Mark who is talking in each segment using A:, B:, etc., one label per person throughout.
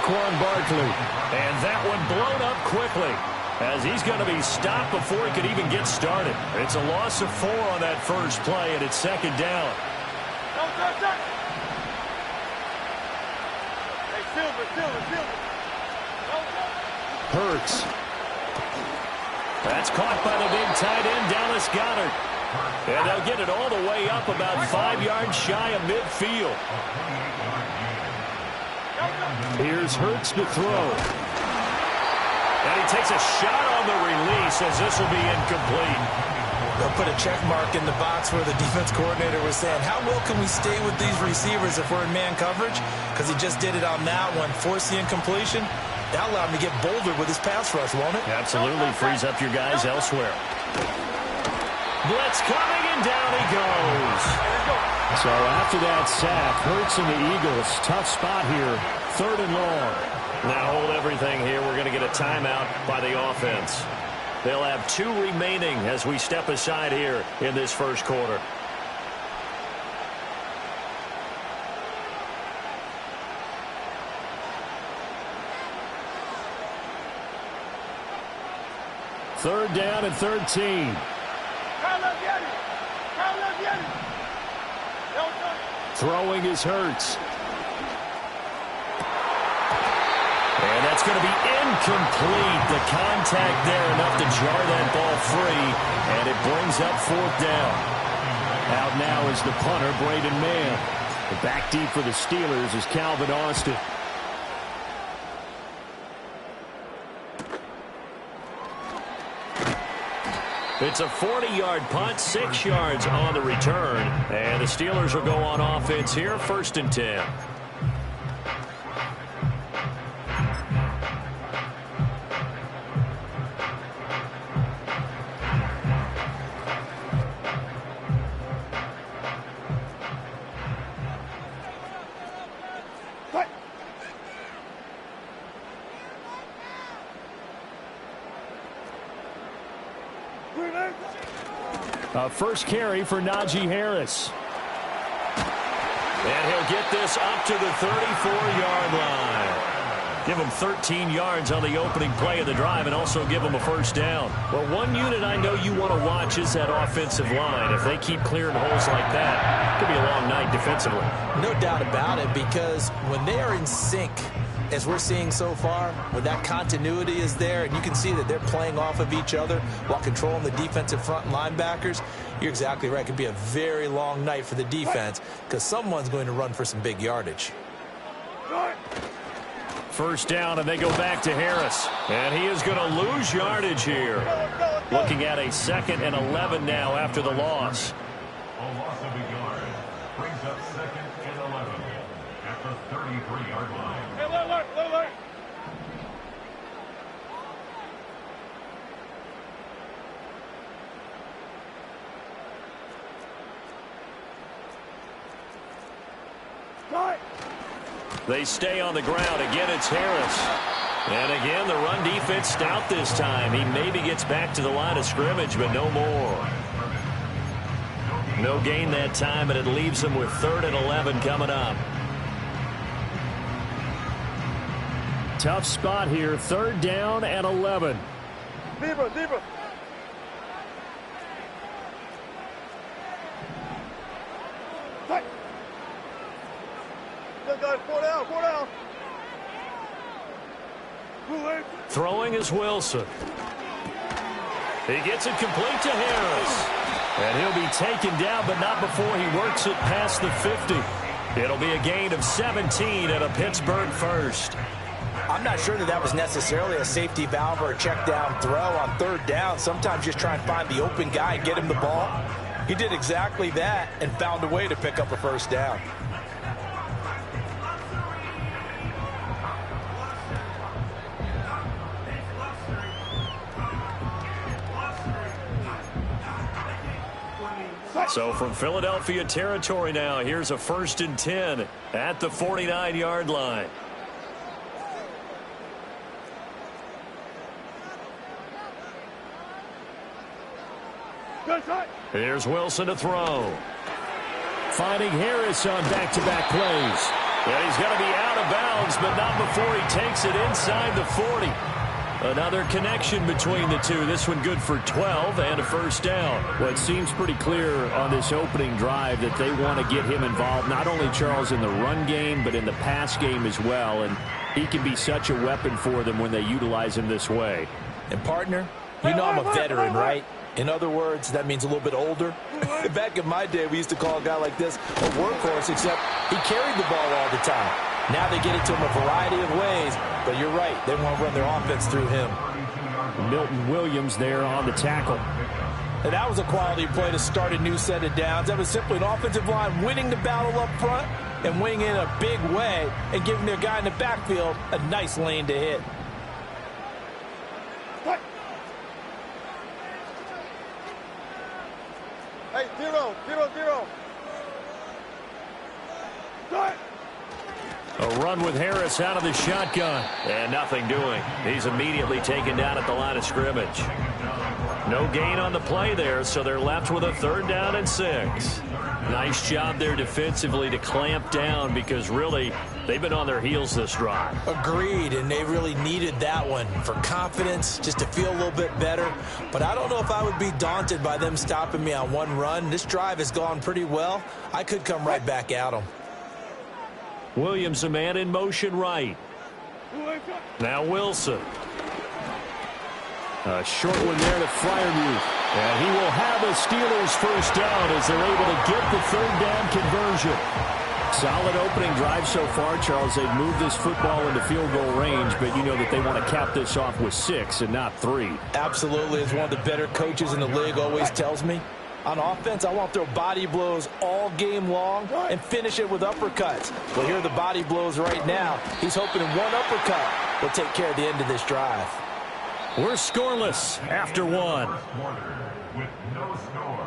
A: Saquon Barkley.
B: And that one blown up quickly, as he's going to be stopped before he could even get started. It's a loss of 4 on that first play, and it's second down.
A: Hurts.
B: That's caught by the big tight end, Dallas Goedert. And they'll get it all the way up about 5 yards shy of midfield.
A: Here's Hurts to throw.
B: And he takes a shot on the release, as this will be incomplete.
C: They'll put a check mark in the box where the defense coordinator was saying, how well can we stay with these receivers if we're in man coverage? Because he just did it on that one, force the incompletion. That allowed him to get bolder with his pass rush, won't it?
B: Absolutely frees up your guys elsewhere. Blitz coming, and down he goes.
A: So after that sack, Hurts and the Eagles, tough spot here, 3rd and long.
B: Now hold everything here. We're going to get a timeout by the offense. They'll have 2 remaining as we step aside here in this first quarter.
A: Third down and 13. Throwing is Hurts.
B: And that's going to be incomplete. The contact there enough to jar that ball free, and it brings up 4th down.
A: Out now is the punter, Braden Mann. The back deep for the Steelers is Calvin Austin.
B: It's a 40-yard punt, 6 yards on the return. And the Steelers will go on offense here, 1st and 10.
A: First carry for Najee Harris.
B: And he'll get this up to the 34-yard line. Give him 13 yards on the opening play of the drive and also give him a first down. Well, one unit I know you want to watch is that offensive line. If they keep clearing holes like that, it could be a long night defensively.
C: No doubt about it, because when they are in sync, as we're seeing so far, when that continuity is there and you can see that they're playing off of each other while controlling the defensive front linebackers, you're exactly right. It could be a very long night for the defense because someone's going to run for some big yardage.
B: First down, and they go back to Harris. And he is going to lose yardage here. Looking at a 2nd and 11 now after the loss.
D: A loss of a yard brings up 2nd and 11 at the 33-yard line.
B: They stay on the ground. Again, it's Harris. And again, the run defense stout this time. He maybe gets back to the line of scrimmage, but no more. No gain that time, and it leaves them with 3rd and 11 coming up.
A: Tough spot here, 3rd down and 11.
E: Zebra. Four down.
B: Throwing is Wilson. He gets it complete to Harris. And he'll be taken down, but not before he works it past the 50. It'll be a gain of 17 and a Pittsburgh first.
C: I'm not sure that was necessarily a safety valve or a check down throw on 3rd down. Sometimes just try and find the open guy and get him the ball. He did exactly that and found a way to pick up a first down.
B: So from Philadelphia territory now, here's a 1st and 10 at the 49-yard line.
A: Here's Wilson to throw. Finding Harris on back-to-back plays.
B: And he's going to be out of bounds, but not before he takes it inside the 40. Another connection between the two. This one good for 12 and a first down.
A: Well, it seems pretty clear on this opening drive that they want to get him involved, not only, Charles, in the run game, but in the pass game as well. And he can be such a weapon for them when they utilize him this way.
C: And, partner, you know I'm a veteran, right? In other words, that means a little bit older. Back in my day, we used to call a guy like this a workhorse, except he carried the ball all the time. Now they get it to him a variety of ways, but you're right. They want to run their offense through him.
A: Milton Williams there on the tackle.
C: And that was a quality play to start a new set of downs. That was simply an offensive line winning the battle up front and winning in a big way and giving their guy in the backfield a nice lane to hit.
E: Hey, 0, 0, 0.
B: A run with Harris out of the shotgun. And nothing doing. He's immediately taken down at the line of scrimmage. No gain on the play there, so they're left with a 3rd down and 6. Nice job there defensively to clamp down because really they've been on their heels this drive.
C: Agreed, and they really needed that one for confidence, just to feel a little bit better. But I don't know if I would be daunted by them stopping me on one run. This drive has gone pretty well. I could come right back at them.
B: Williams, a man in motion right. Now Wilson.
A: A short one there to Freiermuth. And he will have a Steelers first down as they're able to get the 3rd down conversion. Solid opening drive so far, Charles. They've moved this football into field goal range, but you know that they want to cap this off with 6 and not 3.
C: Absolutely. As one of the better coaches in the league always tells me, on offense, I want to throw body blows all game long and finish it with uppercuts. Well, here are the body blows right now. He's hoping in one uppercut will take care of the end of this drive.
B: We're scoreless after 1.
D: With no score.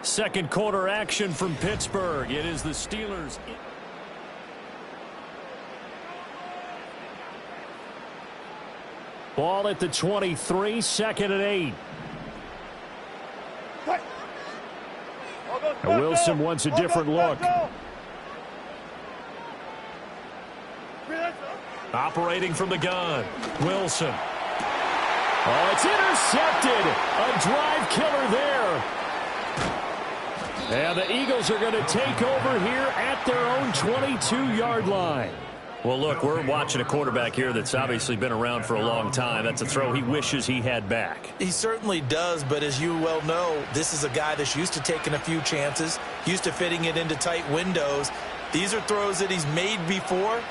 B: Second quarter action from Pittsburgh. It is the Steelers.
A: Ball at the 23, 2nd and 8. And Wilson wants a different look.
B: Operating from the gun. Wilson.
A: Oh, it's intercepted. A drive killer there. And the Eagles are going to take over here at their own 22-yard line.
B: Well, look, we're watching a quarterback here that's obviously been around for a long time. That's a throw he wishes he had back.
C: He certainly does, but as you well know, this is a guy that's used to taking a few chances, used to fitting it into tight windows. These are throws that he's made before.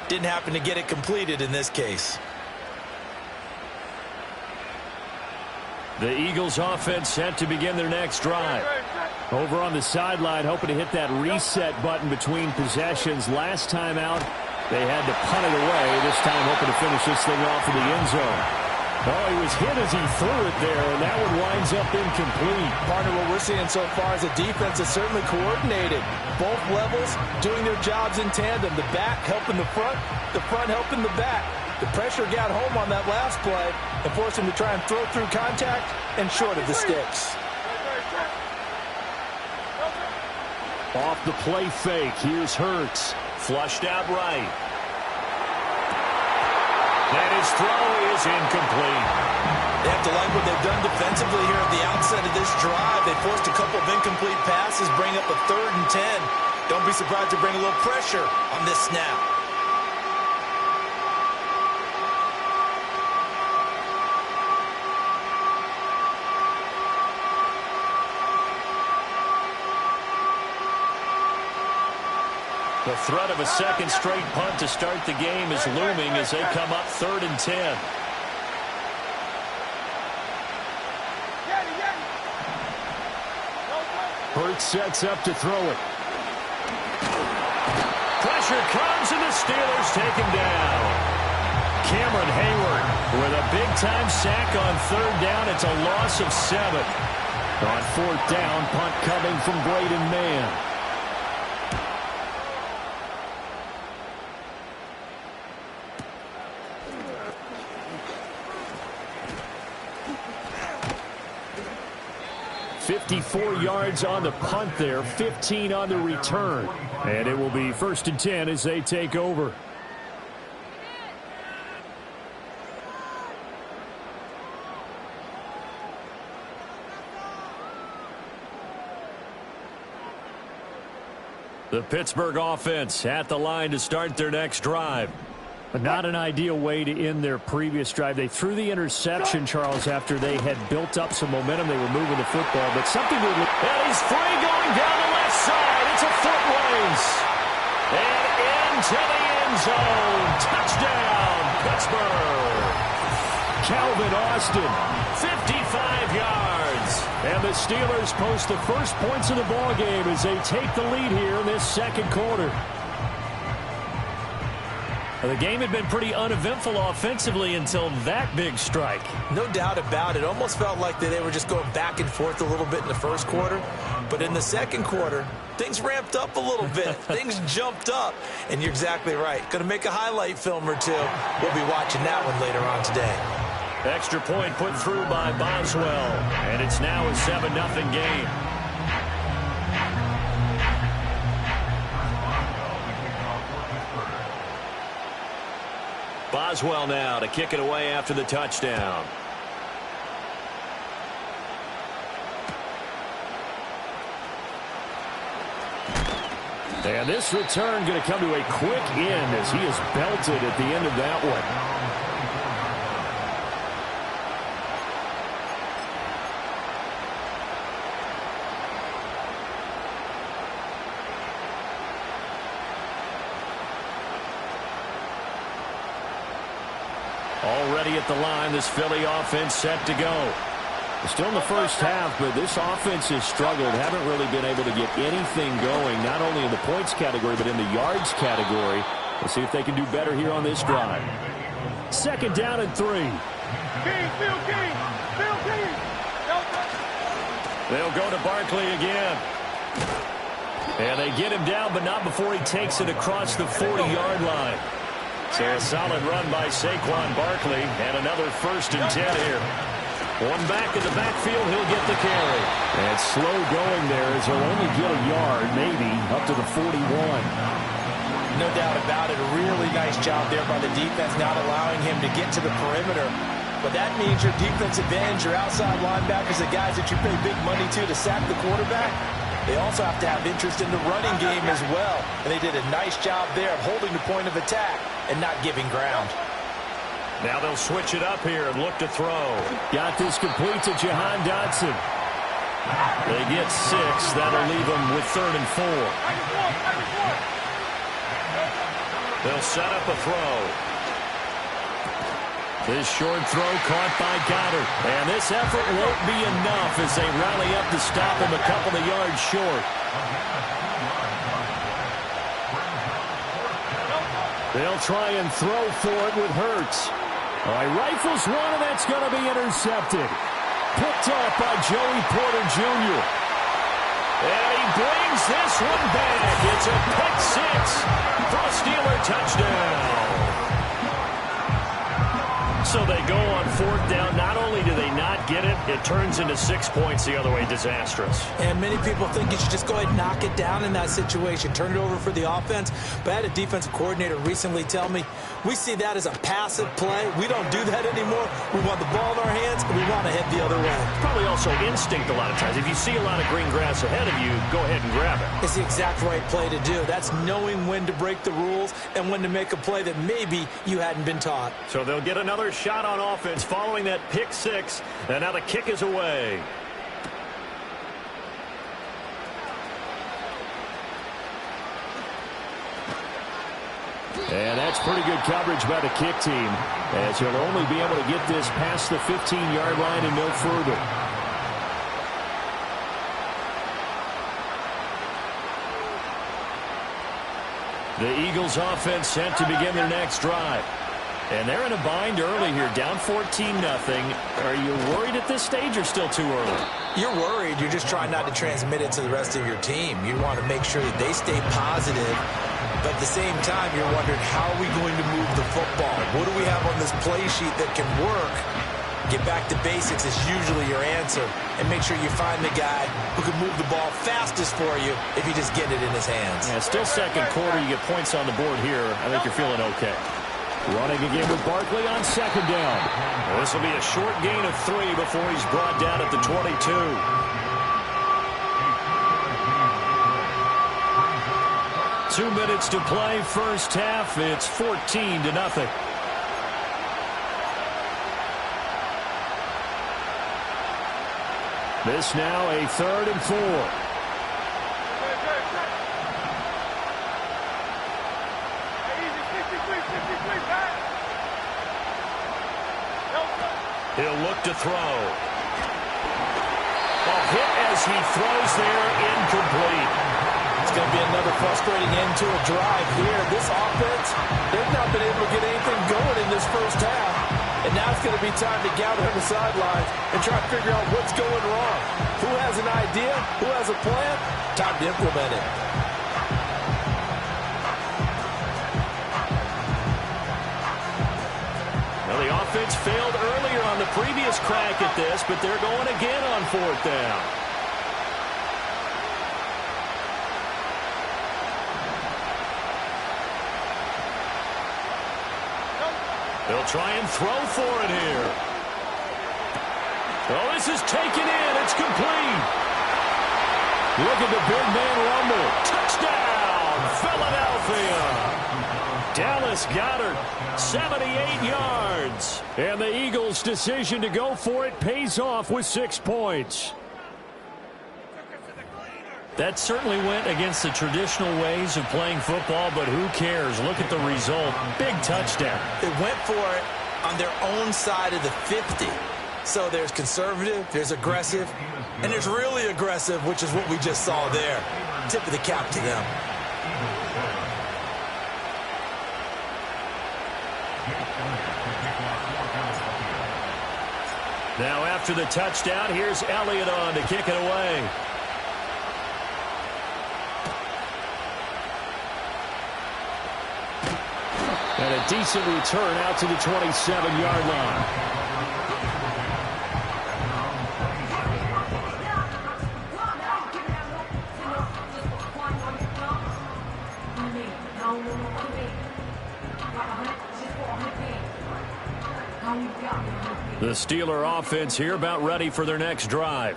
C: Didn't happen to get it completed in this case.
B: The Eagles offense set to begin their next drive.
A: Over on the sideline, hoping to hit that reset button between possessions. Last time out, they had to punt it away. This time hoping to finish this thing off in the end zone. Oh, he was hit as he threw it there, and that one winds up incomplete.
C: Partner, what we're seeing so far is a defense that's certainly coordinated. Both levels doing their jobs in tandem. The back helping the front helping the back. The pressure got home on that last play and forced him to try and throw through contact and short of the sticks.
A: Off the play fake, here's Hurts.
B: Flushed out right. And his throw is incomplete.
C: They have to like what they've done defensively here at the outset of this drive. They forced a couple of incomplete passes, bring up a 3rd and 10. Don't be surprised to bring a little pressure on this snap.
B: The threat of a second straight punt to start the game is looming as they come up 3rd and 10.
A: Hurts sets up to throw it.
B: Pressure comes and the Steelers take him down. Cameron Hayward with a big-time sack on 3rd down. It's a loss of 7.
A: On 4th down, punt coming from Braden Mann. "54 yards on the punt there, 15 on the return. And it will be 1st and 10 as they take over.
B: The Pittsburgh offense at the line to start their next drive.
A: But not an ideal way to end their previous drive. They threw the interception, Charles, after they had built up some momentum. They were moving the football, but something to...
B: And he's free going down the left side. It's a foot race. And into the end zone. Touchdown, Pittsburgh.
A: Calvin Austin.
B: 55 yards.
A: And the Steelers post the first points of the ball game as they take the lead here in this second quarter.
B: The game had been pretty uneventful offensively until that big strike.
C: No doubt about it. Almost felt like they were just going back and forth a little bit in the first quarter. But in the second quarter, things ramped up a little bit. Things jumped up. And you're exactly right. Going to make a highlight film or two. We'll be watching that one later on today.
B: Extra point put through by Boswell. And it's now a 7-0 game. Boswell now to kick it away after the touchdown.
A: And this return going to come to a quick end as he is belted at the end of that one.
B: Already at the line, this Philly offense set to go.
A: Still in the first half, but this offense has struggled. Haven't really been able to get anything going, not only in the points category, but in the yards category. We'll see if they can do better here on this drive. 2nd down and 3.
B: They'll go to Barkley again. And they get him down, but not before he takes it across the 40-yard line. So a solid run by Saquon Barkley, and another 1st and 10 here. One back in the backfield, he'll get the carry.
A: And slow going there as he'll only get a yard, maybe, up to the 41.
C: No doubt about it. A really nice job there by the defense, not allowing him to get to the perimeter. But that means your defensive ends, your outside linebackers, the guys that you pay big money to sack the quarterback, they also have to have interest in the running game as well. And they did a nice job there of holding the point of attack and not giving ground.
B: Now they'll switch it up here and look to throw.
A: Got this complete to Jahan Dotson.
B: They get 6. That'll leave them with 3rd and 4. They'll set up a throw. This short throw caught by Goddard. And this effort won't be enough as they rally up to stop him a couple of yards short.
A: They'll try and throw for it with Hurts. All right, rifles one, and that's going to be intercepted. Picked up by Joey Porter Jr.
B: And he brings this one back. It's a pick 6 for a Steeler touchdown. So they go on 4th down. Not only do they not get it, it turns into 6 points the other way. Disastrous.
C: And many people think you should just go ahead and knock it down in that situation. Turn it over for the offense. But I had a defensive coordinator recently tell me, we see that as a passive play. We don't do that anymore. We want the ball in our hands, and we want to head the other way.
B: Probably also instinct a lot of times. If you see a lot of green grass ahead of you, go ahead and grab it.
C: It's the exact right play to do. That's knowing when to break the rules and when to make a play that maybe you hadn't been taught.
B: So they'll get another shot on offense following that pick 6, and now the kick is away.
A: And that's pretty good coverage by the kick team, as he'll only be able to get this past the 15-yard line and no further. The Eagles offense sent to begin their next drive. And they're in a bind early here, down 14-0. Are you worried at this stage or still too early?
C: You're worried. You're just trying not to transmit it to the rest of your team. You want to make sure that they stay positive. But at the same time, you're wondering, how are we going to move the football? What do we have on this play sheet that can work? Get back to basics is usually your answer. And make sure you find the guy who can move the ball fastest for you if you just get it in his hands.
B: Yeah, still second quarter. You get points on the board here. I think you're feeling okay.
A: Running again with Barkley on second down.
B: This will be a short gain of 3 before he's brought down at the 22. 2 minutes to play, first half. It's 14-0.
A: This now a 3rd and 4.
B: He'll look to throw. A hit as he throws there, incomplete.
C: It's going to be another frustrating end to a drive here. This offense, they've not been able to get anything going in this first half. And now it's going to be time to gather on the sidelines and try to figure out what's going wrong. Who has an idea? Who has a plan? Time to implement it.
B: Well, the offense failed earlier on the previous crack at this, but they're going again on 4th down. They'll try and throw for it here. Oh, this is taken in. It's complete.
A: Look at the big man rumble.
B: Touchdown, Philadelphia. Dallas Goedert, 78 yards.
A: And the Eagles' decision to go for it pays off with 6 points.
B: That certainly went against the traditional ways of playing football, but who cares? Look at the result. Big touchdown.
C: They went for it on their own side of the 50. So there's conservative, there's aggressive, and there's really aggressive, which is what we just saw there. Tip of the cap to them.
B: Now after the touchdown, here's Elliott on to kick it away.
A: And a decent return out to the 27-yard line.
B: The Steeler offense here about ready for their next drive.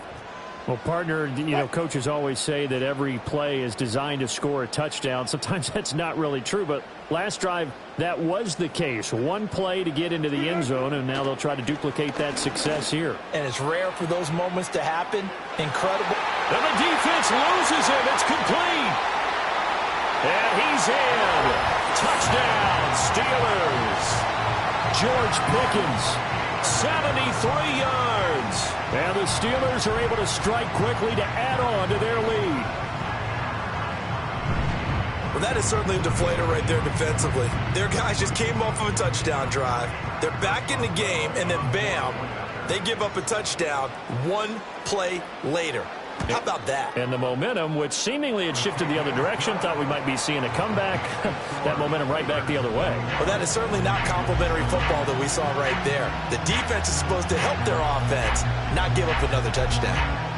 A: Well, partner, you know, coaches always say that every play is designed to score a touchdown. Sometimes that's not really true, but last drive, that was the case. One play to get into the end zone, and now they'll try to duplicate that success here.
C: And it's rare for those moments to happen. Incredible.
B: And the defense loses him. It's complete. And he's in. Touchdown, Steelers.
A: George Pickens.
B: 73 yards.
A: And the Steelers are able to strike quickly to add on to their lead.
C: Well, that is certainly a deflator right there defensively. Their guys just came off of a touchdown drive. They're back in the game, and then bam, they give up a touchdown 1 play later. How about that?
B: And the momentum, which seemingly had shifted the other direction, thought we might be seeing a comeback. That momentum right back the other way.
C: Well, that is certainly not complimentary football that we saw right there. The defense is supposed to help their offense, not give up another touchdown.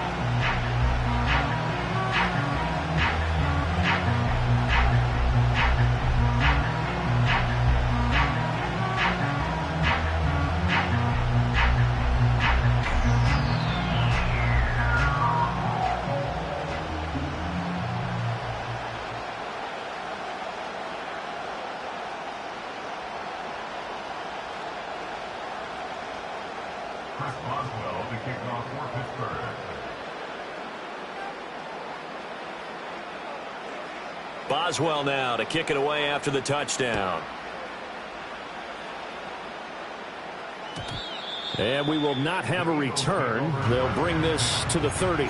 B: Boswell now to kick it away after the touchdown.
A: And we will not have a return. They'll bring this to the 30.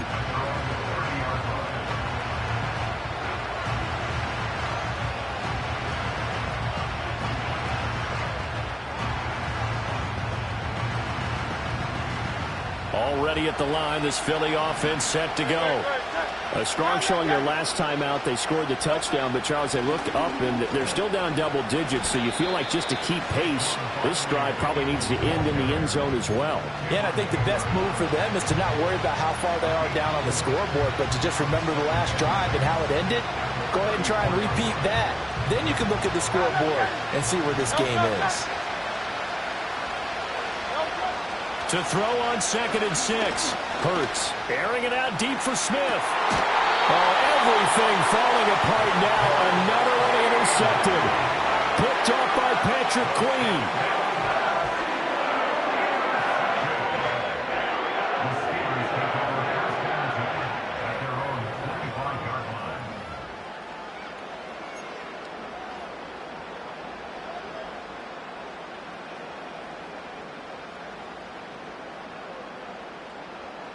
A: Already at the line, this Philly offense set to go. A strong showing their last time out. They scored the touchdown, but, Charles, they looked up, and they're still down double digits, so you feel like just to keep pace, this drive probably needs to end in the end zone as well.
C: Yeah, and I think the best move for them is to not worry about how far they are down on the scoreboard, but to just remember the last drive and how it ended. Go ahead and try and repeat that. Then you can look at the scoreboard and see where this game is.
B: To throw on 2nd and 6.
A: Hurts.
B: Airing it out deep for Smith. Oh, everything falling apart now. Another one intercepted. Picked up by Patrick Queen.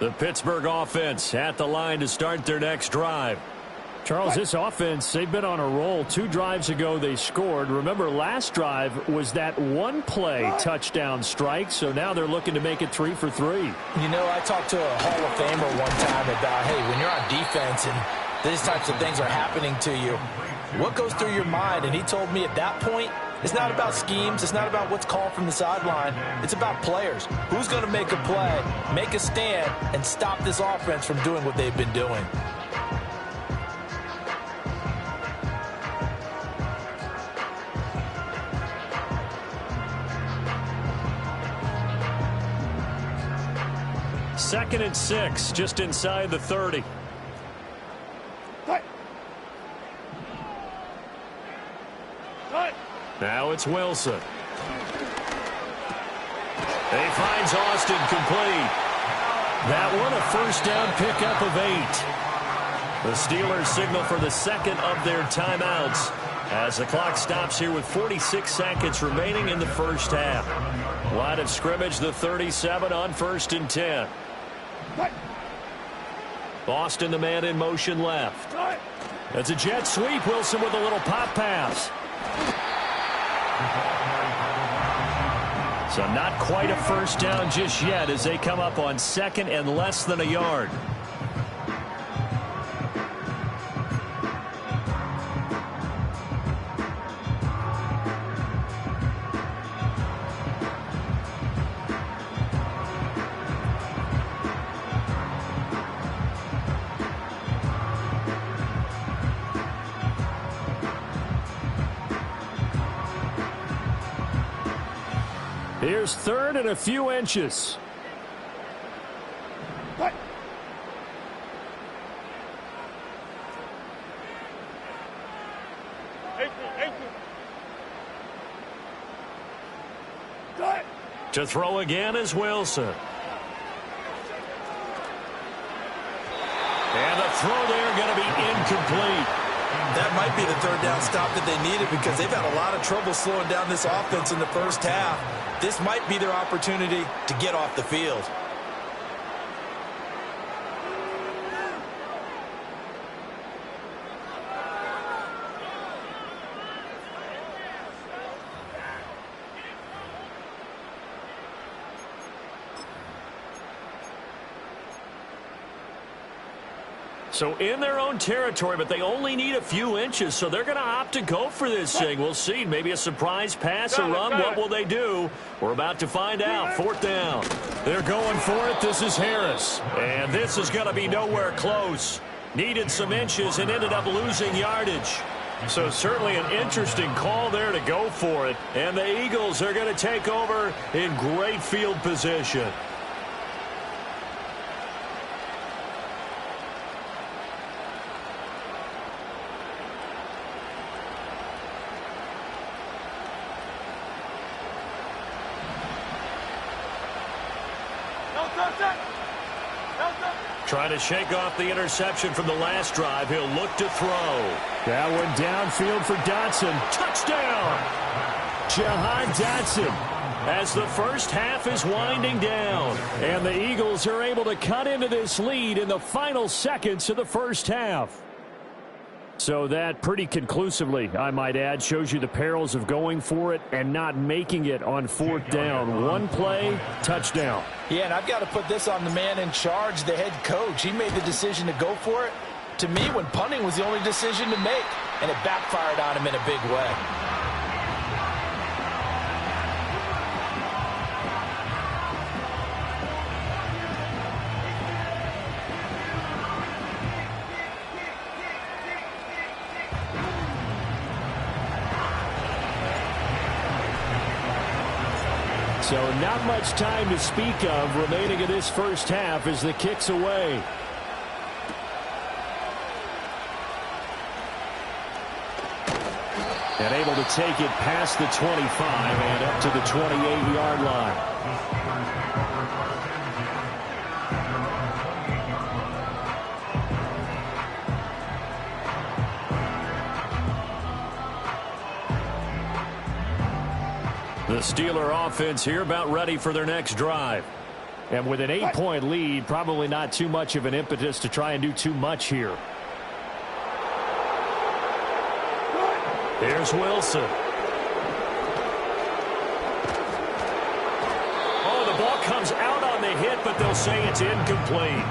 B: The Pittsburgh offense at the line to start their next drive.
A: Charles, this offense, they've been on a roll. 2 drives ago they scored. Remember, last drive was that one-play touchdown strike, so now they're looking to make it 3 for 3.
C: You know, I talked to a Hall of Famer one time about, hey, when you're on defense and these types of things are happening to you, what goes through your mind? And he told me at that point, it's not about schemes. It's not about what's called from the sideline. It's about players. Who's going to make a play, make a stand, and stop this offense from doing what they've been doing?
B: Second and 6, just inside the 30. Now it's Wilson. He finds Austin complete. That one a first down pickup of 8. The Steelers signal for the second of their timeouts as the clock stops here with 46 seconds remaining in the first half. Line of scrimmage, the 37 on 1st and 10. Austin, the man in motion left. That's a jet sweep. Wilson with a little pop pass. So not quite a first down just yet as they come up on 2nd and less than a yard.
A: Here's 3rd and a few inches.
B: To throw again is Wilson. And the throw there going to be incomplete.
C: That might be the 3rd down stop that they needed because they've had a lot of trouble slowing down this offense in the first half. This might be their opportunity to get off the field.
B: So in their own territory, but they only need a few inches, so they're going to opt to go for this thing. We'll see. Maybe a surprise pass or run. What will they do? We're about to find out. 4th down. They're going for it. This is Harris. And this is going to be nowhere close. Needed some inches and ended up losing yardage. So certainly an interesting call there to go for it. And the Eagles are going to take over in great field position. Trying to shake off the interception from the last drive. He'll look to throw.
A: That one downfield for Dotson.
B: Touchdown!
A: Jahan Dotson.
B: As the first half is winding down.
A: And the Eagles are able to cut into this lead in the final seconds of the first half. So that pretty conclusively, I might add, shows you the perils of going for it and not making it on 4th down. One play, touchdown.
C: Yeah, and I've got to put this on the man in charge, the head coach. He made the decision to go for it. to me when punting was the only decision to make, and it backfired on him in a big way.
A: So not much time to speak of remaining in this first half as the kick's away. And able to take it past the 25 and up to the 28-yard line.
B: The Steeler offense here about ready for their next drive.
A: And with an 8-point lead, probably not too much of an impetus to try and do too much here.
B: Here's Wilson. Oh, the ball comes out on the hit, but they'll say it's incomplete.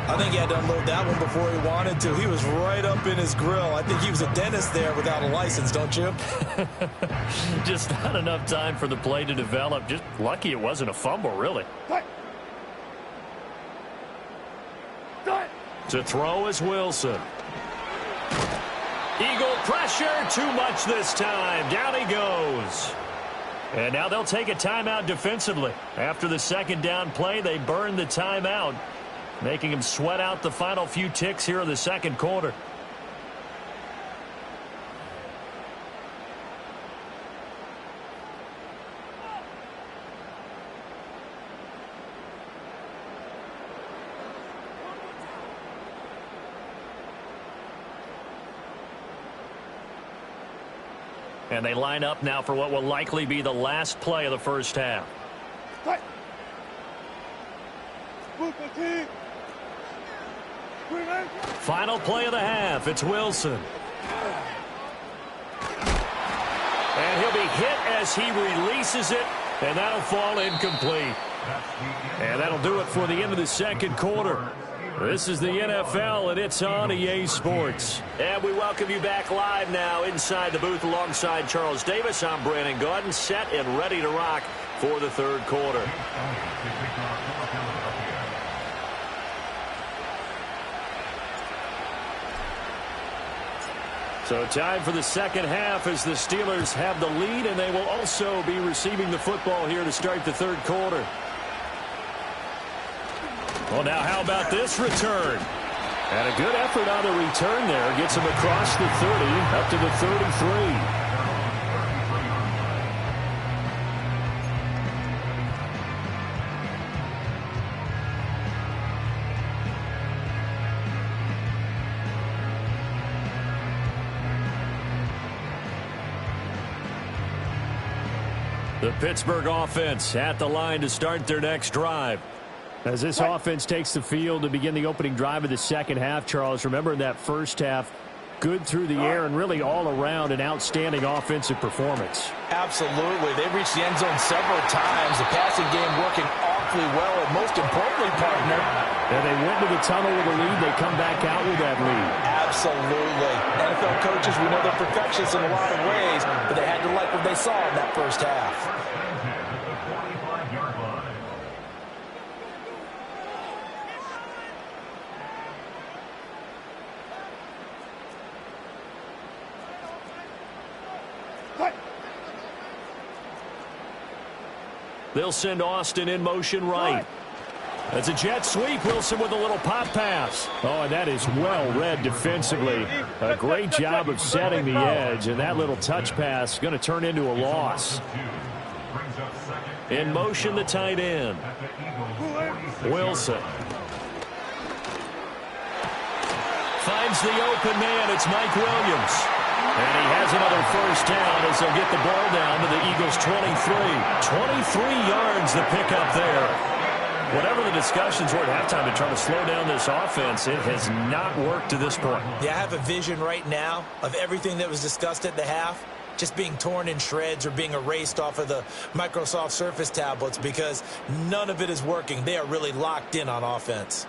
C: I think he had to unload that one before he wanted to. He was right up in his grill. I think he was a dentist there without a license, don't you?
B: Just not enough time for the play to develop. Just lucky it wasn't a fumble, really. To throw is Wilson. Eagle pressure, too much this time. Down he goes. And now they'll take a timeout defensively. After the second down play, they burn the timeout, making him sweat out the final few ticks here in the second quarter. And they line up now for what will likely be the last play of the first half. Final play of the half. It's Wilson. And he'll be hit as he releases it, and that'll fall incomplete. And that'll do it for the end of the second quarter. This is the NFL, and it's on EA Sports. And we welcome you back live now inside the booth alongside Charles Davis. I'm Brandon Gaudin, set and ready to rock for the third quarter. So time for the second half as the Steelers have the lead, and they will also be receiving the football here to start the third quarter. Well, now how about this return?
A: And a good effort on the return there. Gets him across the 30, up to the 33. The Pittsburgh offense at the line to start their next drive. As this offense takes the field to begin the opening drive of the second half, Charles, remember in that first half, good through the air and really all around an outstanding offensive performance.
C: Absolutely. They reached the end zone several times. The passing game working awfully well, and most importantly, partner.
A: And they went to the tunnel with a lead. They come back out with that lead.
C: Absolutely. NFL coaches, we know they're perfectionists in a lot of ways, but they had to like what they saw in that first half.
B: They'll send Austin in motion right. That's a jet sweep. Wilson with a little pop pass.
A: Oh, and that is well read defensively. A great job of setting the edge, and that little touch pass going to turn into a loss.
B: In motion, the tight end. Wilson. Finds the open man. It's Mike Williams. And he has another first down as they'll get the ball down to the Eagles' 23. 23 yards the pickup there. Whatever the discussions were at halftime to try to slow down this offense, it has not worked to this point.
C: Yeah, I have a vision right now of everything that was discussed at the half just being torn in shreds or being erased off of the Microsoft Surface tablets because none of it is working. They are really locked in on offense.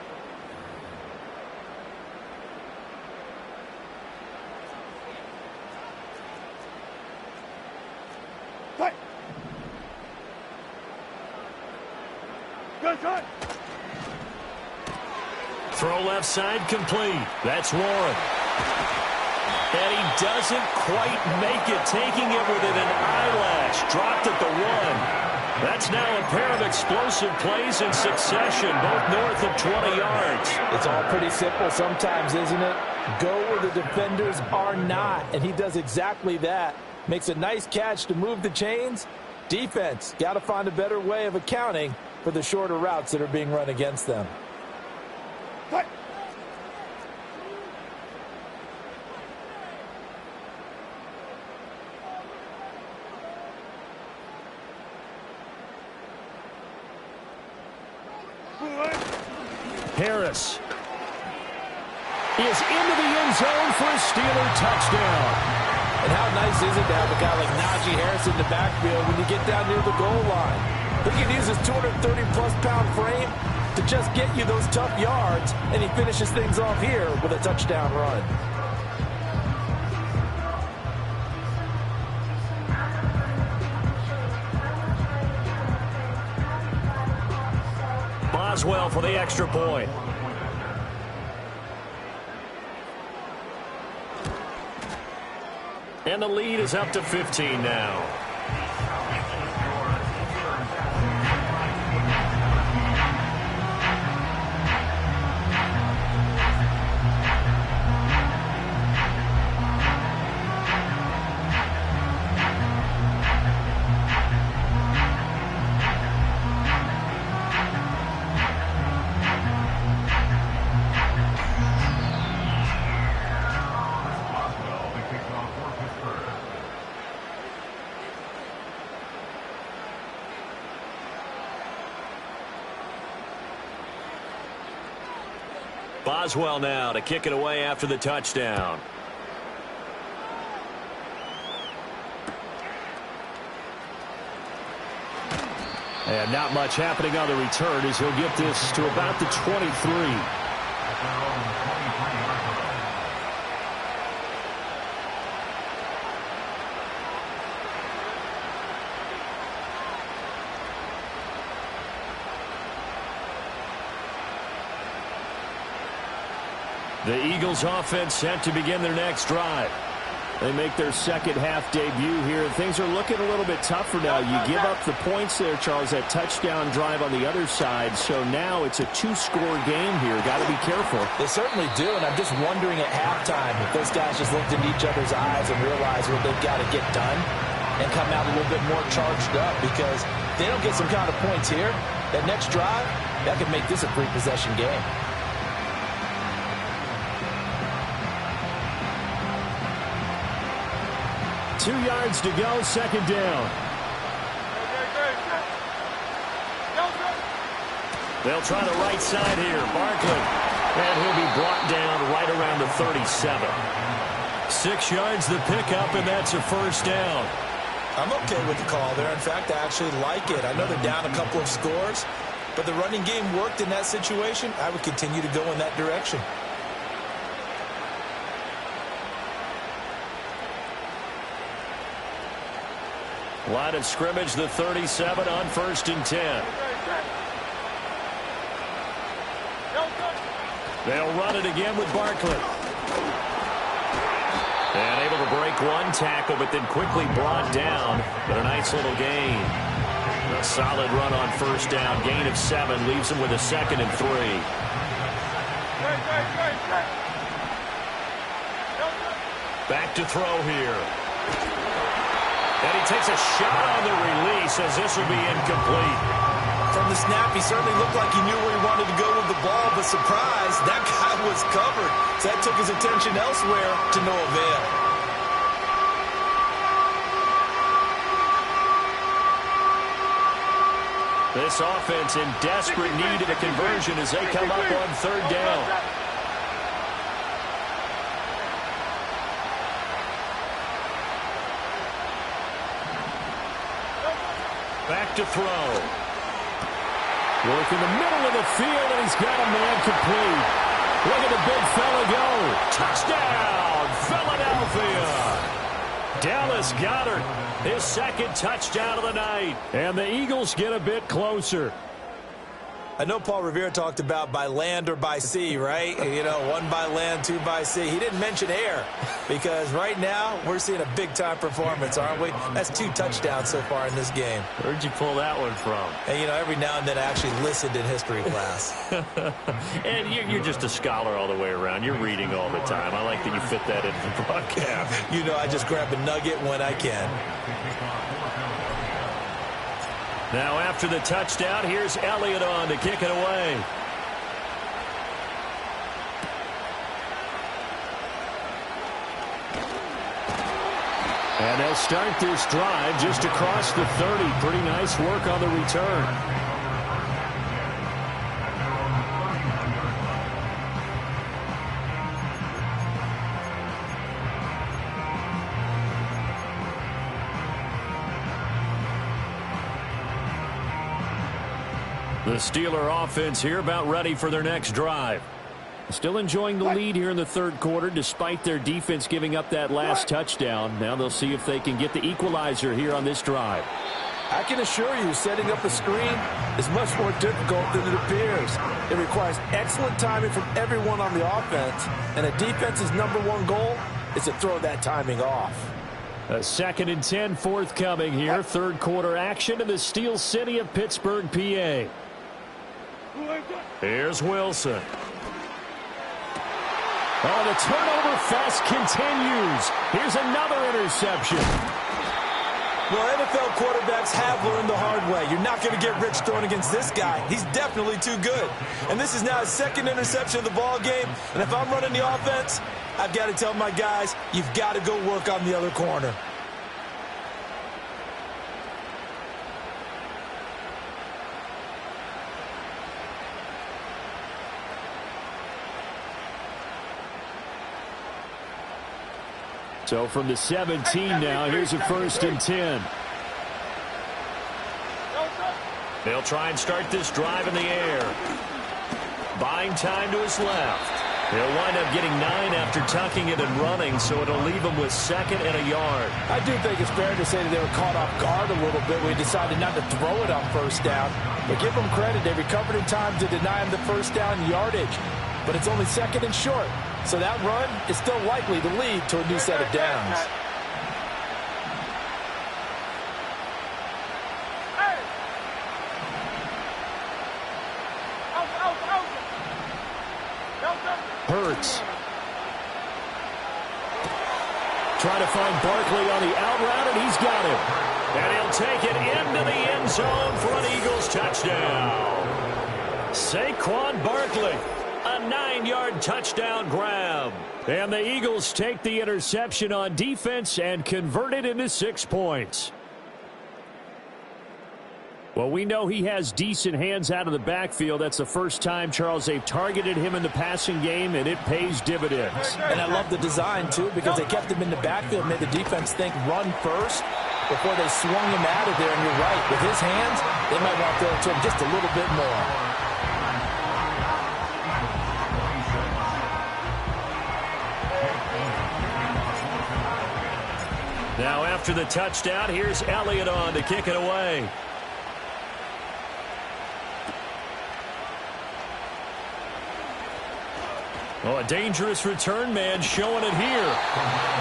B: Throw left side complete. That's Warren. And he doesn't quite make it, taking it within an eyelash. Dropped at the 1. That's now a pair of explosive plays in succession, both north of 20 yards.
C: It's all pretty simple sometimes, isn't it? Go where the defenders are not, and he does exactly that. Makes a nice catch to move the chains. Defense, got to find a better way of accounting for the shorter routes that are being run against them.
A: Harris is into the end zone for a Steeler touchdown.
C: And how nice is it to have a guy like Najee Harris in the backfield when you get down near the goal line? He can use his 230-plus pound frame to just get you those tough yards, and he finishes things off here with a touchdown run.
B: Boswell for the extra point. And the lead is up to 15 now. Boswell now to kick it away after the touchdown.
A: And not much happening on the return as he'll get this to about the 23. The Eagles offense set to begin their next drive. They make their second half debut here. Things are looking a little bit tougher now. You give up the points there, Charles, that touchdown drive on the other side. So now it's a two-score game here. Got to be careful.
C: They certainly do, and I'm just wondering at halftime if those guys just looked into each other's eyes and realized what they've got to get done and come out a little bit more charged up, because if they don't get some kind of points here, that next drive, that could make this a three-possession game.
A: Two yards to go, second down.
B: They'll try the right side here. Barkley. And he'll be brought down right around the 37. 6 yards the pickup, and that's a first down.
C: I'm okay with the call there. In fact, I actually like it. I know they're down a couple of scores, but the running game worked in that situation. I would continue to go in that direction.
B: Line of scrimmage, the 37 on 1st and 10. They'll run it again with Barkley. And able to break one tackle, but then quickly brought down. But a nice little gain. A solid run on first down. Gain of 7 leaves him with a 2nd and 3. Back to throw here. And he takes a shot on the release as this will be incomplete.
C: From the snap, he certainly looked like he knew where he wanted to go with the ball, but surprise, that guy was covered. So that took his attention elsewhere to no avail.
B: This offense in desperate need of a conversion as they come up on 3rd down. Back to throw.
A: Work in the middle of the field, and he's got a man complete. Look at the big fella go.
B: Touchdown, Philadelphia. Dallas Goedert, his 2nd touchdown of the night.
A: And the Eagles get a bit closer.
C: I know Paul Revere talked about by land or by sea, right? You know, 1 by land, 2 by sea. He didn't mention air because right now we're seeing a big-time performance, aren't we? That's 2 touchdowns so far in this game.
B: Where'd you pull that one from?
C: And, you know, every now and then I actually listened in history class.
B: And you're just a scholar all the way around. You're reading all the time. I like that you fit that into the broadcast.
C: You know, I just grab a nugget when I can.
B: Now after the touchdown, here's Elliott on to kick it away.
A: And they'll start this drive just across the 30. Pretty nice work on the return. The Steeler offense here about ready for their next drive. Still enjoying the lead here in the third quarter despite their defense giving up that last touchdown. Now they'll see if they can get the equalizer here on this drive.
F: I can assure you, setting up a screen is much more difficult than it appears. It requires excellent timing from everyone on the offense, and a defense's #1 goal is to throw that timing off.
A: A 2nd and 10 forthcoming here. Third quarter action in the Steel City of Pittsburgh, PA.
B: Here's Wilson.
A: Oh, the turnover fest continues. Here's another interception.
C: Well, NFL quarterbacks have learned the hard way. You're not going to get rich throwing against this guy. He's definitely too good. And this is now his 2nd interception of the ball game. And if I'm running the offense, I've got to tell my guys, you've got to go work on the other corner.
A: So from the 17 now, here's a 1st and 10.
B: They'll try and start this drive in the air. Buying time to his left. He'll wind up getting 9 after tucking it and running, so it'll leave him with 2nd and a yard.
F: I do think it's fair to say that they were caught off guard a little bit when he decided not to throw it on 1st down. But give them credit, they recovered in time to deny him the 1st down yardage. But it's only 2nd and short. So that run is still likely to lead to a new set of downs.
A: Hurts. Trying to find Barkley on the out route, and he's got him.
B: And he'll take it into the end zone for an Eagles touchdown. Saquon Barkley. A 9-yard touchdown grab.
A: And the Eagles take the interception on defense and convert it into 6 points. Well, we know he has decent hands out of the backfield. That's the first time, Charles, they've targeted him in the passing game, and it pays dividends.
F: And I love the design, too, because they kept him in the backfield, made the defense think run first before they swung him out of there. And you're right, with his hands, they might want to throw it to him just a little bit more.
B: Now after the touchdown, here's Elliott on to kick it away.
A: Oh, a dangerous return man showing it here.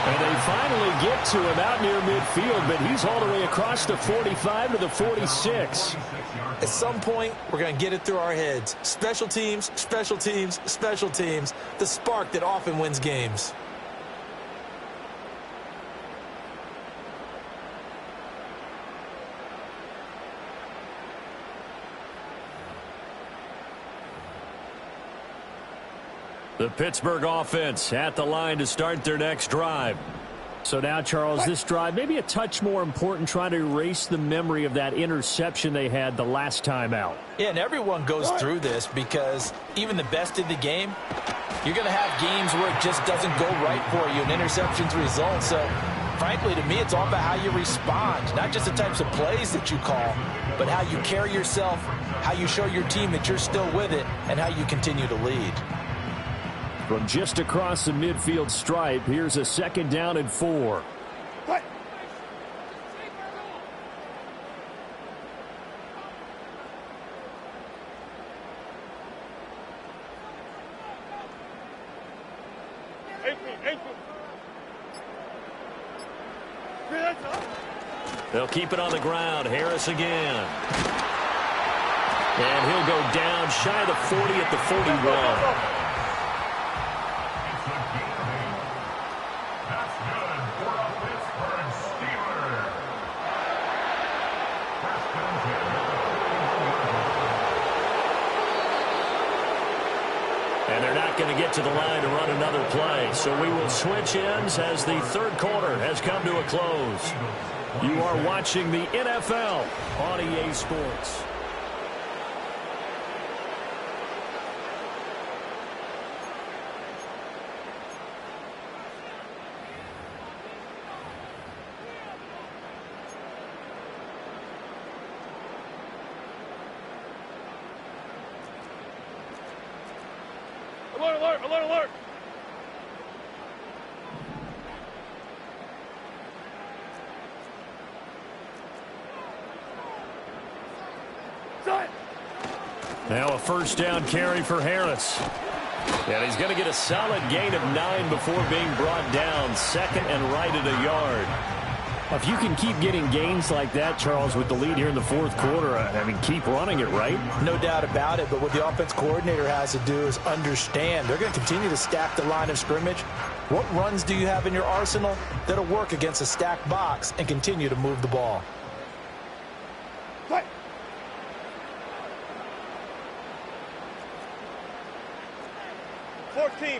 A: And they finally get to him out near midfield, but he's all the way across the 45 to the 46.
C: At some point, we're going to get it through our heads. Special teams, special teams, special teams. The spark that often wins games.
B: The Pittsburgh offense at the line to start their next drive.
A: So now, Charles, this drive maybe a touch more important, trying to erase the memory of that interception they had the last time out.
C: Yeah, and everyone goes through this because even the best in the game, you're going to have games where it just doesn't go right for you, and interceptions result. So, frankly, to me, it's all about how you respond, not just the types of plays that you call, but how you carry yourself, how you show your team that you're still with it, and how you continue to lead.
A: From just across the midfield stripe, here's a 2nd down and 4.
B: They'll keep it on the ground. Harris again. And he'll go down shy of the 40 at the 41. And they're not going to get to the line to run another play. So we will switch ends as the third quarter has come to a close. You are watching the NFL on EA Sports.
E: Alert, alert, alert, alert!
B: Now a first down carry for Harris. And he's going to get a solid gain of 9 before being brought down. Second and right at a yard.
A: If you can keep getting gains like that, Charles, with the lead here in the fourth quarter, I mean, keep running it, right?
F: No doubt about it, but what the offense coordinator has to do is understand they're going to continue to stack the line of scrimmage. What runs do you have in your arsenal that'll work against a stacked box and continue to move the ball?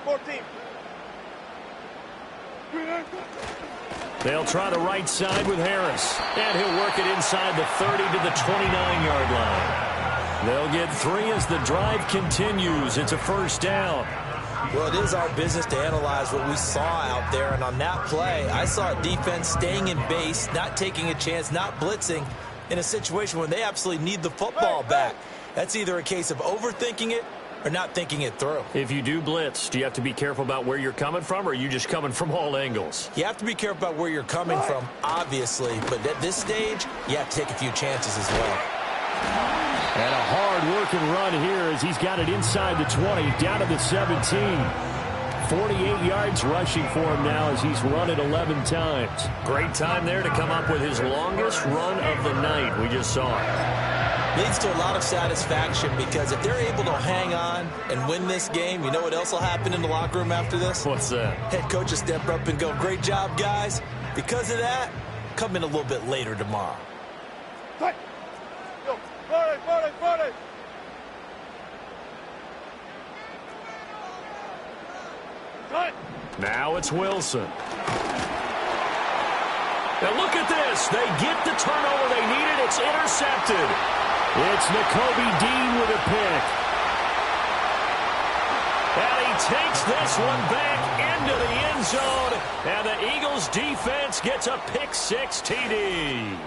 E: 14.
B: They'll try the right side with Harris. And he'll work it inside the 30 to the 29-yard line. They'll get 3 as the drive continues. It's a first down.
C: Well, it is our business to analyze what we saw out there. And on that play, I saw a defense staying in base, not taking a chance, not blitzing in a situation where they absolutely need the football back. That's either a case of overthinking it or not thinking it through.
B: If you do blitz, do you have to be careful about where you're coming from, or are you just coming from all angles?
C: You have to be careful about where you're coming from, obviously, but at this stage, you have to take a few chances as well.
A: And a hard-working run here as he's got it inside the 20, down to the 17. 48 yards rushing for him now as he's run it 11 times.
B: Great time there to come up with his longest run of the night. We just saw it.
C: Leads to a lot of satisfaction because if they're able to hang on and win this game, you know what else will happen in the locker room after this?
B: What's that?
C: Head coach will step up and go, great job, guys. Because of that, come in a little bit later tomorrow.
B: Now it's Wilson. Now look at this. They get the turnover they needed. It's intercepted.
A: It's Nakobe Dean with a pick.
B: And he takes this one back into the end zone. And the Eagles defense gets a pick-6 TD.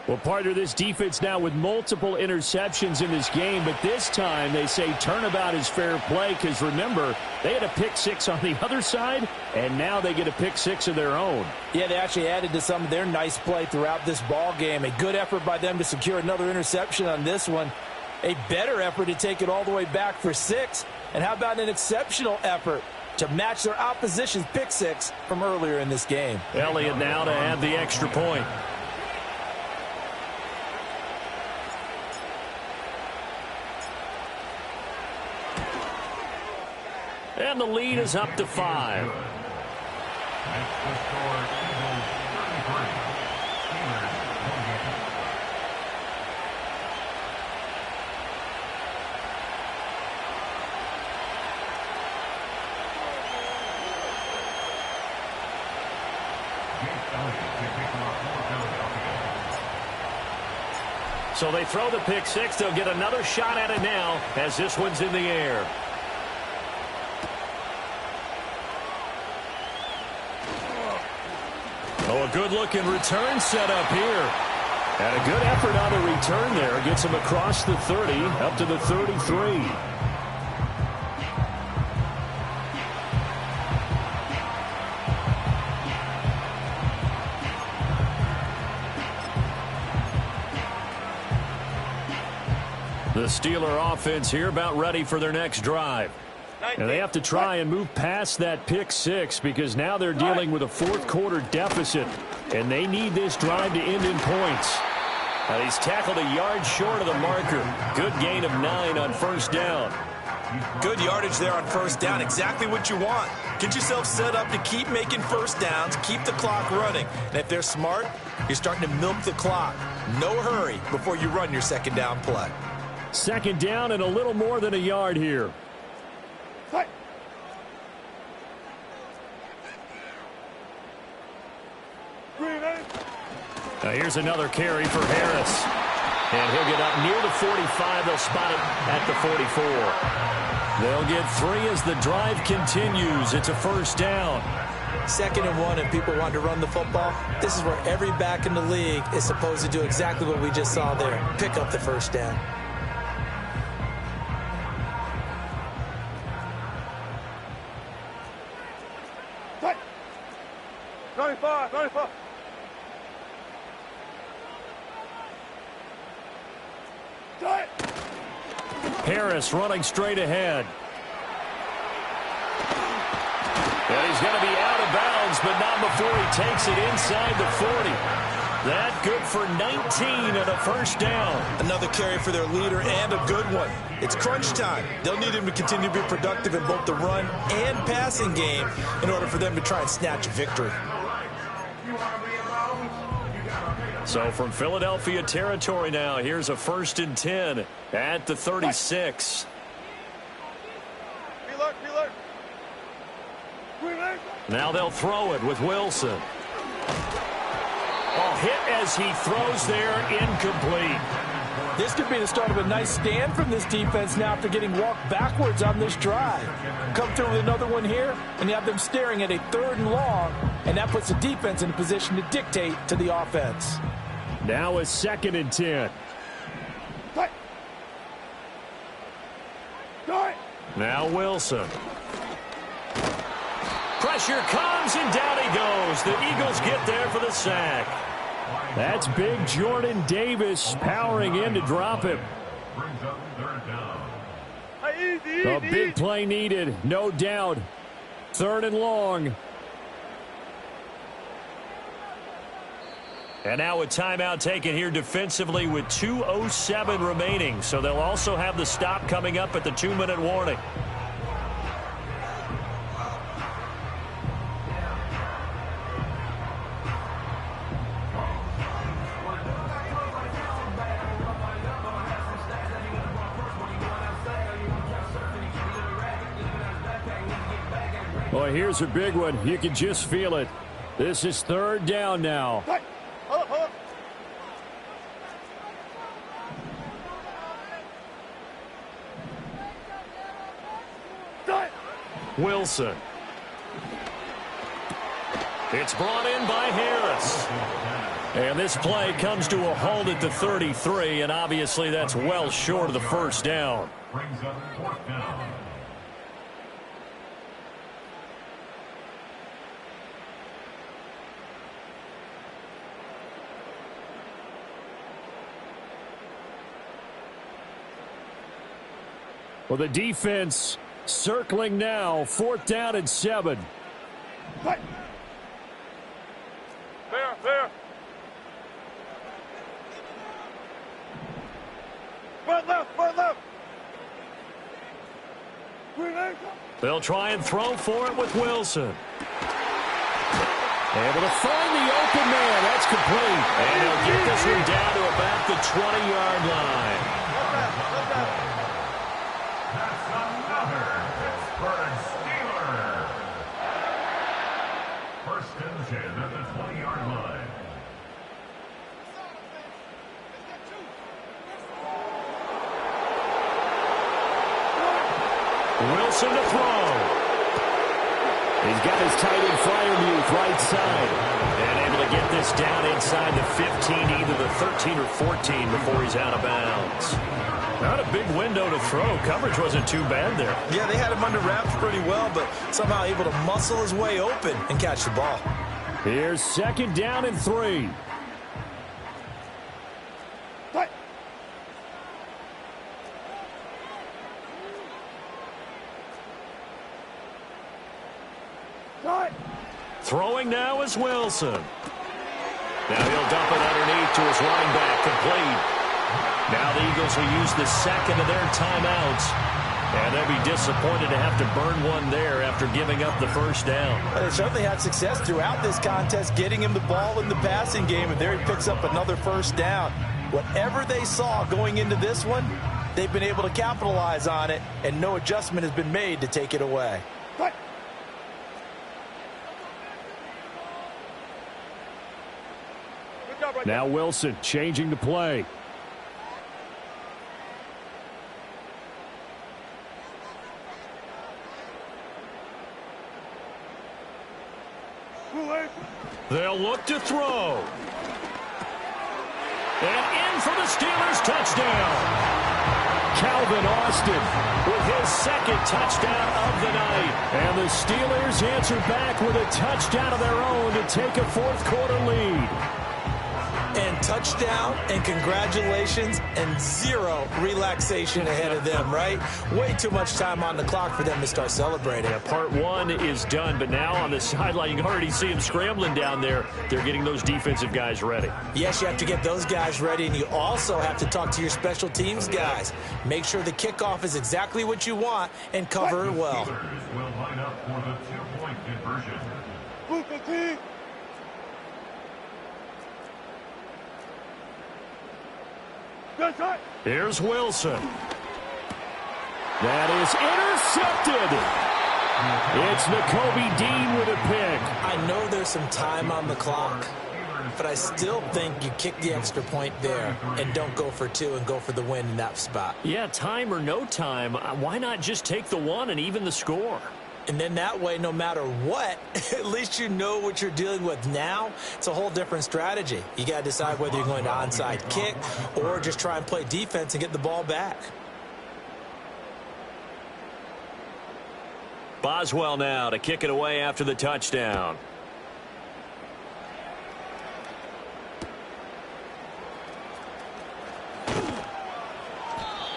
A: Well, partner, this defense now with multiple interceptions in this game, but this time they say turnabout is fair play because, remember, they had a pick-6 on the other side, and now they get a pick-6 of their own. Yeah, they actually added to some of their nice play throughout this ball game. A good effort by them to secure another interception on this one. A better effort to take it all the way back for 6. And how about an exceptional effort to match their opposition's pick-6 from earlier in this game?
B: Elliott now to add the extra point. And the lead is up to 5.
D: Makes the score Eagles 33, Steelers 28.
B: So they throw the pick-6. They'll get another shot at it now as this one's in the air. Oh, a good-looking return set up here.
A: And a good effort on the return there. Gets him across the 30, up to the 33.
B: The Steeler offense here about ready for their next drive.
A: And they have to try and move past that pick six because now they're dealing with a fourth-quarter deficit, and they need this drive to end in points.
B: And he's tackled a yard short of the marker. Good gain of 9 on first down.
C: Good yardage there on first down. Exactly what you want. Get yourself set up to keep making first downs, keep the clock running. And if they're smart, you're starting to milk the clock. No hurry before you run your second down play.
A: Second down and a little more than a yard here.
B: Now here's another carry for Harris. And he'll get up near the 45. They'll spot it at the 44.
A: They'll get 3 as the drive continues. It's a first down.
C: 2nd and 1, and people want to run the football. This is where every back in the league is supposed to do exactly what we just saw there. Pick up the first down.
A: Harris running straight ahead.
B: And he's going to be out of bounds, but not before he takes it inside the 40. That good for 19 and a first down.
C: Another carry for their leader and a good one. It's crunch time. They'll need him to continue to be productive in both the run and passing game in order for them to try and snatch a victory.
B: So from Philadelphia territory now, here's a 1st and 10 at the 36. Now they'll throw it with Wilson. Ball hit as he throws there, incomplete.
F: This could be the start of a nice stand from this defense now after getting walked backwards on this drive. Come through with another one here, and you have them staring at a 3rd and long, and that puts the defense in a position to dictate to the offense.
A: Now a 2nd and 10.
B: Now Wilson. Pressure comes, and down he goes. The Eagles get there for the sack.
A: That's big Jordan Davis powering in to drop him. A big play needed, no doubt. 3rd and long.
B: And now a timeout taken here defensively with 2:07 remaining. So they'll also have the stop coming up at the 2-minute warning.
A: Well, here's a big one. You can just feel it. This is 3rd down now.
B: Wilson. It's brought in by Harris.
A: And this play comes to a halt at the 33, and obviously that's well short of the first down.
D: Brings up 4th down.
A: Well, the defense circling now. 4th down and 7.
E: Fair. Front left.
B: They'll try and throw for it with Wilson.
A: Able to find the open man. That's complete.
B: And he'll get this one down to about the 20-yard line.
D: That's another Pittsburgh Steeler. 1st and 10 at the 20-yard line.
B: Wilson to throw.
A: He's got his tight end Freiermuth right side.
B: And able to get this down inside the 15, either the 13 or 14 before he's out of bounds. Not a big window to throw. Coverage wasn't too bad there.
C: Yeah, they had him under wraps pretty well, but somehow able to muscle his way open and catch the ball.
A: Here's 2nd down and 3.
B: Throwing now is Wilson. Now he'll dump it underneath to his running back, complete. Now the Eagles will use the second of their timeouts. And they'll be disappointed to have to burn one there after giving up the first down.
F: They certainly had success throughout this contest, getting him the ball in the passing game, and there he picks up another first down. Whatever they saw going into this one, they've been able to capitalize on it, and no adjustment has been made to take it away.
A: Now Wilson changing the play.
B: They'll look to throw. And in for the Steelers touchdown.
A: Calvin Austin with his second touchdown of the night. And the Steelers answer back with a touchdown of their own to take a fourth-quarter lead.
C: And touchdown and congratulations and zero relaxation ahead of them, right? Way too much time on the clock for them to start celebrating.
B: Yeah, part one is done, but now on the sideline, you can already see them scrambling down there. They're getting those defensive guys ready.
C: Yes, you have to get those guys ready, and you also have to talk to your special teams guys. Make sure the kickoff is exactly what you want and cover it well.
D: Steelers will line up for the two-point conversion.
B: Here's Wilson.
A: That is intercepted. It's Nakobe Dean with a pick.
C: I know there's some time on the clock, but I still think you kick the extra point there and don't go for two and go for the win in that spot.
B: Yeah, time or no time, why not just take the one and even the score?
C: And then that way, no matter what, at least you know what you're dealing with now. It's a whole different strategy. You got to decide whether you're going to onside kick or just try and play defense and get the ball back.
B: Boswell now to kick it away after the touchdown.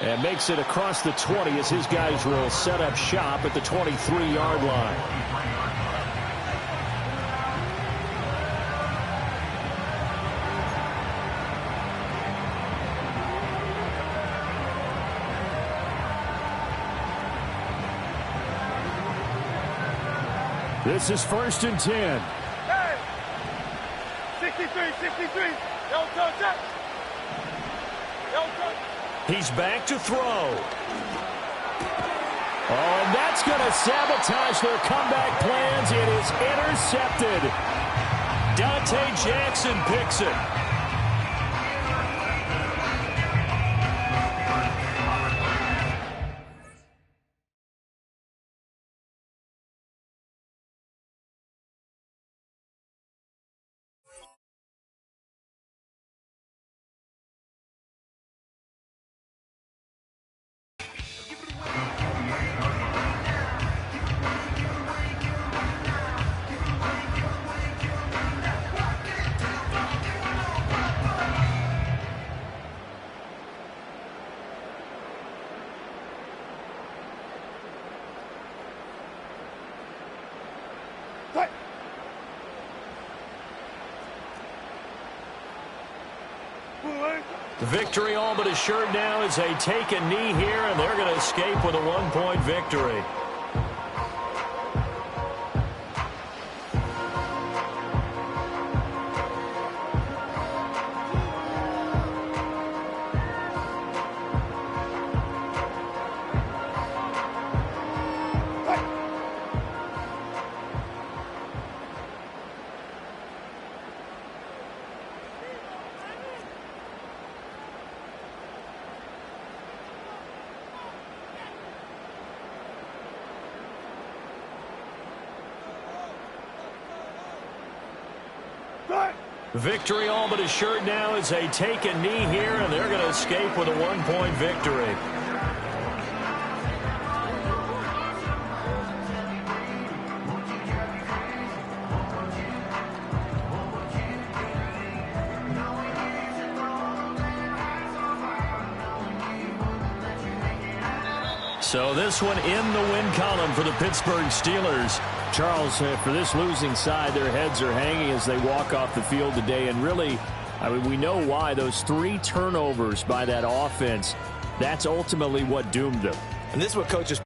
A: And makes it across the 20 as his guys will set up shop at the 23-yard line. This is 1st and 10.
E: Hey! 63. Don't touch that. Don't touch.
B: He's back to throw.
A: Oh, and that's going to sabotage their comeback plans. It is intercepted.
B: Dante Jackson picks it. Victory all but assured now as they take a knee here, and they're going to escape with a one-point victory. Victory all but assured now as they take a knee here, and they're going to escape with a one-point victory. So this one in the win column for the Pittsburgh Steelers.
A: Charles, for this losing side, their heads are hanging as they walk off the field today. And really, I mean, we know why. Those 3 turnovers by that offense, that's ultimately what doomed them.
C: And this is what coaches